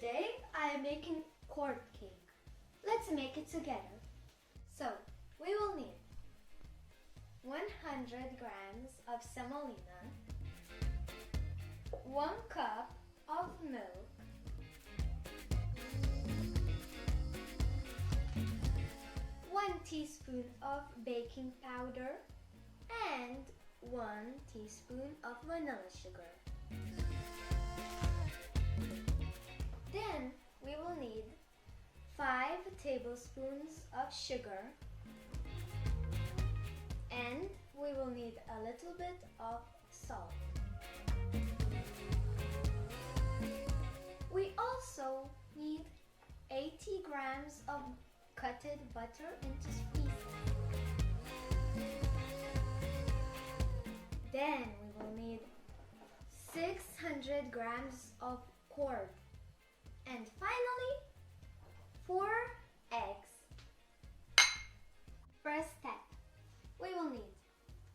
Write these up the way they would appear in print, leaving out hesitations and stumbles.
Today I am making QUARK cake. Let's make it together. So, we will need 100 grams of semolina, 1 cup of milk, 1 teaspoon of baking powder, and 1 teaspoon of vanilla sugar. Then we will need 5 tablespoons of sugar, and we will need a little bit of salt. We also need 80 grams of cutted butter into pieces. Then we will need 600 grams of QUARK. And finally, 4 eggs. First step, we will need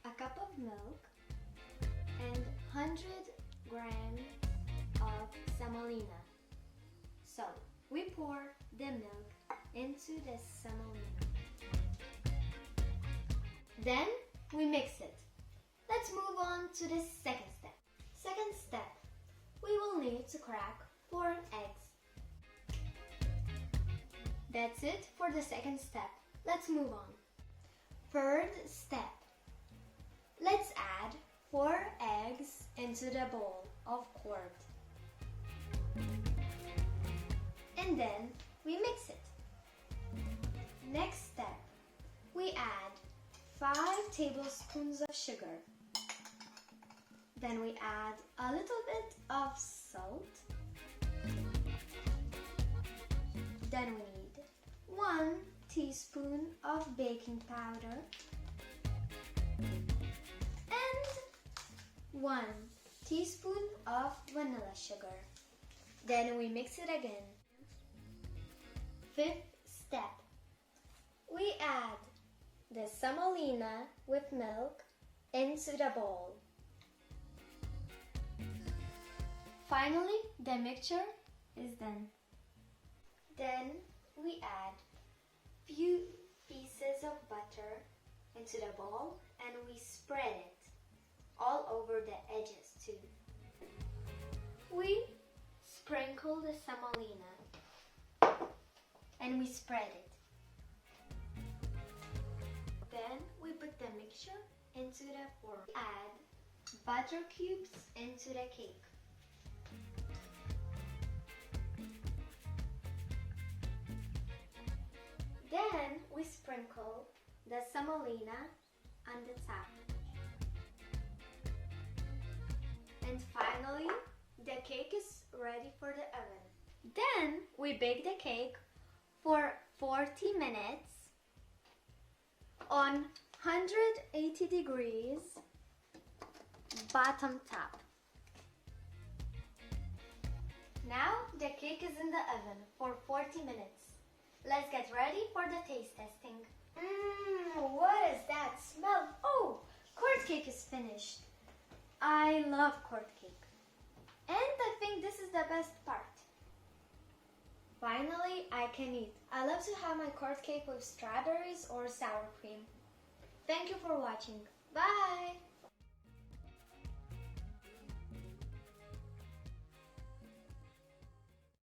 a cup of milk and 100 grams of semolina. So, we pour the milk into the semolina. Then, we mix it. Let's move on to the second step. Second step, we will need to crack 4 eggs. That's it for the second step. Let's move on. Third step. Let's add 4 eggs into the bowl of QUARK. And then we mix it. Next step. We add 5 tablespoons of sugar. Then we add a little bit of salt. Then we need 1 teaspoon of baking powder and 1 teaspoon of vanilla sugar. Then we mix it again. Fifth step. We add the semolina with milk into the bowl. Finally, the mixture is done. Then we add few pieces of butter into the bowl and we spread it all over the edges too. We sprinkle the semolina and we spread it. Then we put the mixture into the form. Add butter cubes into the cake. Then we sprinkle the semolina on the top. And finally, the cake is ready for the oven. Then we bake the cake for 40 minutes on 180 degrees bottom top. Now the cake is in the oven for 40 minutes. Let's get ready for the taste testing. What is that smell? Oh, QUARK cake is finished. I love QUARK cake. And I think this is the best part. Finally, I can eat. I love to have my QUARK cake with strawberries or sour cream. Thank you for watching. Bye!